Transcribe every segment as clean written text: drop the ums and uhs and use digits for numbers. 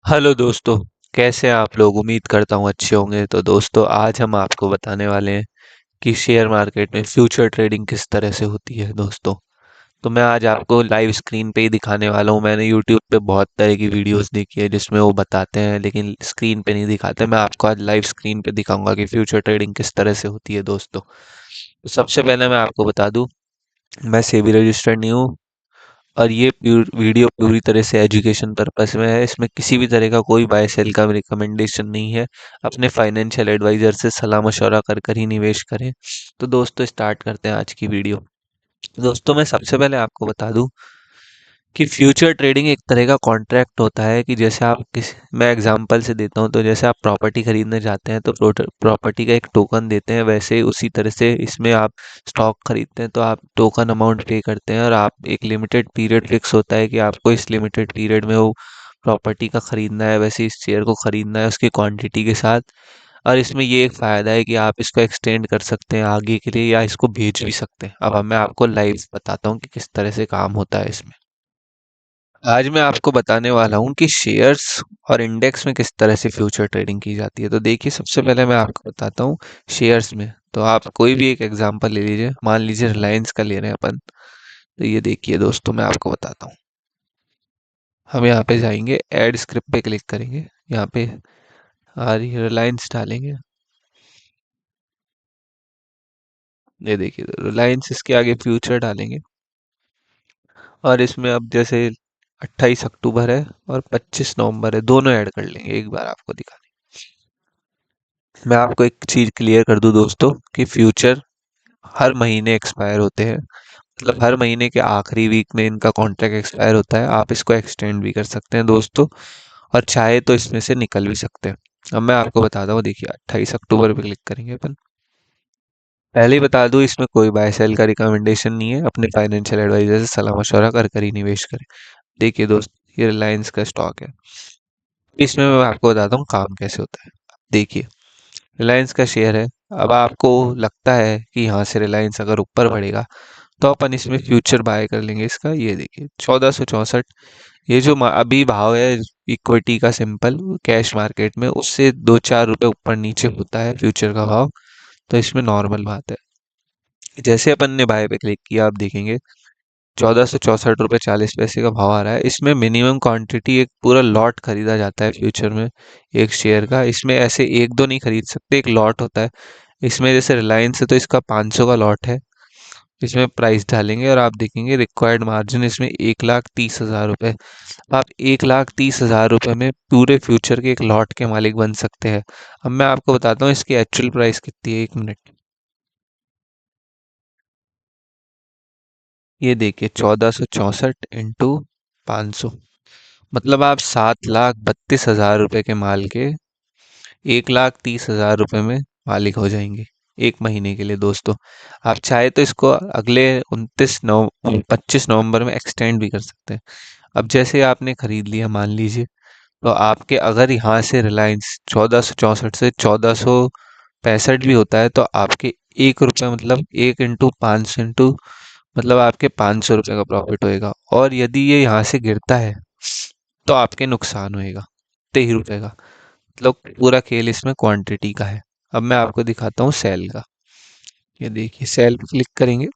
Hello दोस्तों। कैसे हैं आप लोग? उम्मीद करता हूँ अच्छे होंगे। तो दोस्तों, आज हम आपको बताने वाले हैं कि शेयर मार्केट में फ्यूचर ट्रेडिंग किस तरह से होती है दोस्तों। तो मैं आज आपको लाइव स्क्रीन पे ही दिखाने वाला हूँ। मैंने यूट्यूब पे बहुत तरह की वीडियोस देखी है जिसमें वो बताते हैं, लेकिन स्क्रीन पे नहीं दिखाते। मैं आपको आज लाइव स्क्रीन पे दिखाऊंगा कि फ्यूचर ट्रेडिंग किस तरह से होती है दोस्तों। तो सबसे पहले मैं आपको बता दूं, मैं सेबी रजिस्टर्ड नहीं हूँ, और ये वीडियो पूरी तरह से एजुकेशन पर्पस में है। इसमें किसी भी तरह का कोई बाय सेल का रिकमेंडेशन नहीं है। अपने फाइनेंशियल एडवाइजर से सलाह मशवरा कर कर ही निवेश करें। तो दोस्तों, स्टार्ट करते हैं आज की वीडियो। दोस्तों, मैं सबसे पहले आपको बता दूं कि फ्यूचर ट्रेडिंग एक तरह का कॉन्ट्रैक्ट होता है कि जैसे आप किस मैं एग्जांपल से देता हूं, तो जैसे आप प्रॉपर्टी खरीदने जाते हैं तो प्रॉपर्टी का एक टोकन देते हैं, वैसे ही उसी तरह से इसमें आप स्टॉक खरीदते हैं तो आप टोकन अमाउंट पे करते हैं, और आप एक लिमिटेड पीरियड फिक्स होता है कि आपको इस लिमिटेड पीरियड में वो प्रॉपर्टी का खरीदना है, वैसे इस शेयर को खरीदना है उसकी क्वांटिटी के साथ। और इसमें ये एक फ़ायदा है कि आप इसको एक्सटेंड कर सकते हैं आगे के लिए, या इसको बेच भी सकते हैं। अब मैं आपको लाइव बताता हूँ कि किस तरह से काम होता है इसमें। आज मैं आपको बताने वाला हूँ कि शेयर्स और इंडेक्स में किस तरह से फ्यूचर ट्रेडिंग की जाती है। तो देखिए, सबसे पहले मैं आपको बताता हूँ शेयर्स में। तो आप कोई भी एक एग्जांपल ले लीजिए, मान लीजिए रिलायंस का ले रहे हैं अपन। तो ये देखिए दोस्तों, मैं आपको बताता हूँ। हम यहाँ पे जाएंगे, एड स्क्रिप्ट पे क्लिक करेंगे। यहाँ पे आ रही है रिलायंस, डालेंगे। ये देखिए रिलायंस, इसके आगे फ्यूचर डालेंगे। और इसमें अब जैसे 28 अक्टूबर है और 25 नवंबर है, दोनों ऐड कर लेंगे एक बार आपको दिखाने। मैं आपको एक चीज क्लियर कर दूं दोस्तों कि फ्यूचर हर महीने एक्सपायर होते हैं। मतलब हर महीने के आखिरी वीक में इनका कॉन्ट्रैक्ट एक्सपायर होता है। आप इसको एक्सटेंड भी कर सकते हैं दोस्तों, और चाहे तो इसमें से निकल भी सकते हैं। अब मैं आपको बताता हूँ, देखिए 28 अक्टूबर पे क्लिक करेंगे अपन। पहले ही बता दूं, इसमें कोई बाय सेल का रिकमेंडेशन नहीं है। अपने फाइनेंशियल एडवाइजर से सलाह मशवरा कर कर ही निवेश करें। देखिए दोस्त, ये रिलायंस का स्टॉक है। इसमें मैं आपको बताता हूँ काम कैसे होता है। देखिए, रिलायंस का शेयर है। अब आपको लगता है कि यहाँ से रिलायंस अगर ऊपर बढ़ेगा तो अपन इसमें फ्यूचर बाय कर लेंगे इसका। ये देखिए 1464, ये जो अभी भाव है इक्विटी का, सिंपल कैश मार्केट में उससे 2-4 रुपए ऊपर नीचे होता है फ्यूचर का भाव। तो इसमें नॉर्मल बात है। जैसे अपन ने बाय पे क्लिक किया, आप देखेंगे 1464 रुपये 40 पैसे का भाव आ रहा है। इसमें मिनिमम क्वांटिटी एक पूरा लॉट खरीदा जाता है फ्यूचर में, एक शेयर का। इसमें ऐसे एक दो नहीं खरीद सकते, एक लॉट होता है। इसमें जैसे रिलायंस है तो इसका 500 का लॉट है। इसमें प्राइस डालेंगे और आप देखेंगे रिक्वायर्ड मार्जिन इसमें 1,30,000 रुपये। आप 1,30,000 रुपये में पूरे फ्यूचर के एक लॉट के मालिक बन सकते हैं। अब मैं आपको बताता हूँ इसकी एक्चुअल प्राइस कितनी है, 1 मिनट। ये देखिए 1464 इंटू 500, मतलब आप 7,32,000 रुपये के माल के 1,30,000 रुपये में मालिक हो जाएंगे एक महीने के लिए दोस्तों। आप चाहे तो इसको अगले 25 नवंबर में एक्सटेंड भी कर सकते हैं। अब जैसे आपने खरीद लिया मान लीजिए, तो आपके अगर यहाँ से रिलायंस 1464 से 1465 भी होता है, तो आपके 1 रुपये, मतलब 1 इंटू 500 इंटू, मतलब आपके 500 रुपये का प्रॉफिट होएगा। और यदि ये यहाँ से गिरता है तो आपके नुकसान होएगा 23 रुपये का। मतलब पूरा खेल इसमें क्वांटिटी का है। अब मैं आपको दिखाता हूँ सेल का। ये देखिए, सेल पे क्लिक करेंगे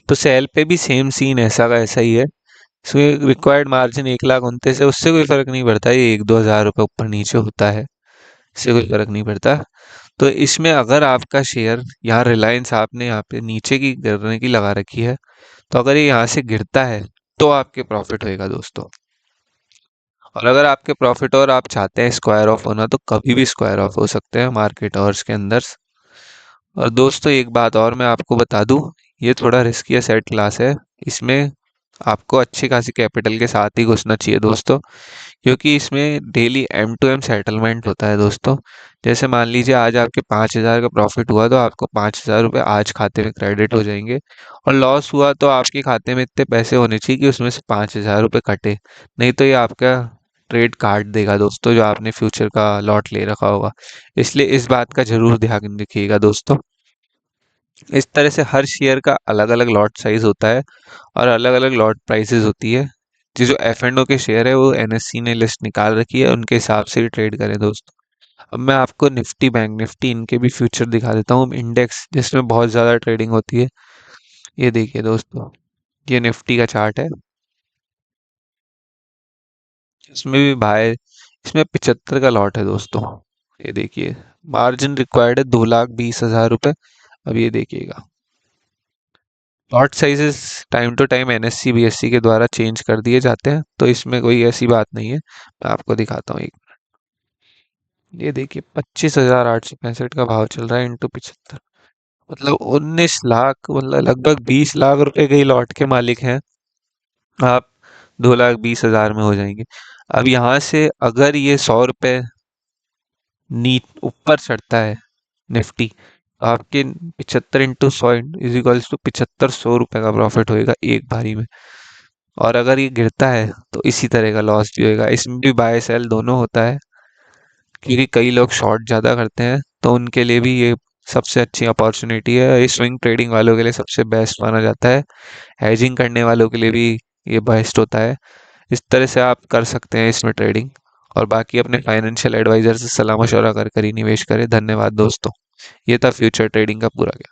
तो सेल पे भी सेम सीन ऐसा का ऐसा ही है। इसमें रिक्वायर्ड मार्जिन 1,29,000 है, उससे कोई फर्क नहीं पड़ता। ये 1-2 हज़ार रुपये ऊपर नीचे होता है, इससे कोई फर्क नहीं पड़ता। तो इसमें अगर आपका शेयर यहाँ रिलायंस आपने यहाँ पे नीचे की गिरने की लगा रखी है, तो अगर ये यहाँ से गिरता है तो आपके प्रॉफिट होएगा दोस्तों। और अगर आपके प्रॉफिट और आप चाहते हैं स्क्वायर ऑफ होना, तो कभी भी स्क्वायर ऑफ हो सकते हैं मार्केट आवर्स के अंदर। और दोस्तों, एक बात और मैं आपको बता दूं, ये थोड़ा रिस्की एसेट क्लास है। इसमें आपको अच्छी खासी कैपिटल के साथ ही घुसना चाहिए दोस्तों, क्योंकि इसमें डेली M2M सेटलमेंट होता है दोस्तों। जैसे मान लीजिए आज आपके 5,000 का प्रॉफिट हुआ, तो आपको 5,000 रुपये आज खाते में क्रेडिट हो जाएंगे। और लॉस हुआ तो आपके खाते में इतने पैसे होने चाहिए कि उसमें से 5,000 रुपये कटे। नहीं तो ये आपका ट्रेड काट देगा दोस्तों, जो आपने फ्यूचर का लॉट ले रखा होगा। इसलिए इस बात का जरूर ध्यान रखिएगा दोस्तों। इस तरह से हर शेयर का अलग अलग लॉट साइज होता है और अलग अलग लॉट प्राइसेस होती है। ये जो एफ एंड ओ के शेयर है वो एनएससी ने लिस्ट निकाल रखी है, उनके हिसाब से ही ट्रेड करें दोस्तों। अब मैं आपको निफ्टी, बैंक निफ्टी, इनके भी फ्यूचर दिखा देता हूँ, इंडेक्स जिसमें बहुत ज़्यादा ट्रेडिंग होती है। ये देखिए दोस्तों, ये निफ्टी का चार्ट है। इसमें भी भाई, इसमें 75 का लॉट है दोस्तों। ये देखिए, मार्जिन रिक्वायर्ड है 2,20,000 रुपये। अब ये देखिएगा, lot sizes time to time NSC BSC के द्वारा चेंज कर दिए जाते हैं, तो इसमें कोई ऐसी बात नहीं है। मैं आपको दिखाता हूँ एक, ये देखिए 25,865 का भाव चल रहा है इंटू 75, मतलब 19 लाख, मतलब लगभग 20 लाख रुपए के ही लॉट के मालिक हैं आप। 2,20,000 में हो जाएंगे। अब यहाँ से अगर ये 100 रुपए नीच ऊपर चढ़ता है निफ्टी, तो आपके 75 × 100 इज इक्वल्स टू 7500 रुपए का प्रॉफिट होएगा एक बारी में। और अगर ये गिरता है तो इसी तरह का लॉस भी होएगा। इसमें भी बाय सेल दोनों होता है, क्योंकि कई लोग शॉर्ट ज़्यादा करते हैं, तो उनके लिए भी ये सबसे अच्छी अपॉर्चुनिटी है। ये स्विंग ट्रेडिंग वालों के लिए सबसे बेस्ट माना जाता है। हेजिंग करने वालों के लिए भी ये बेस्ट होता है। इस तरह से आप कर सकते हैं इसमें ट्रेडिंग। और बाकी अपने फाइनेंशियल एडवाइजर से सलाह मशवरा कर कर ही निवेश करें। धन्यवाद दोस्तों। ये था फ्यूचर ट्रेडिंग का पूरा।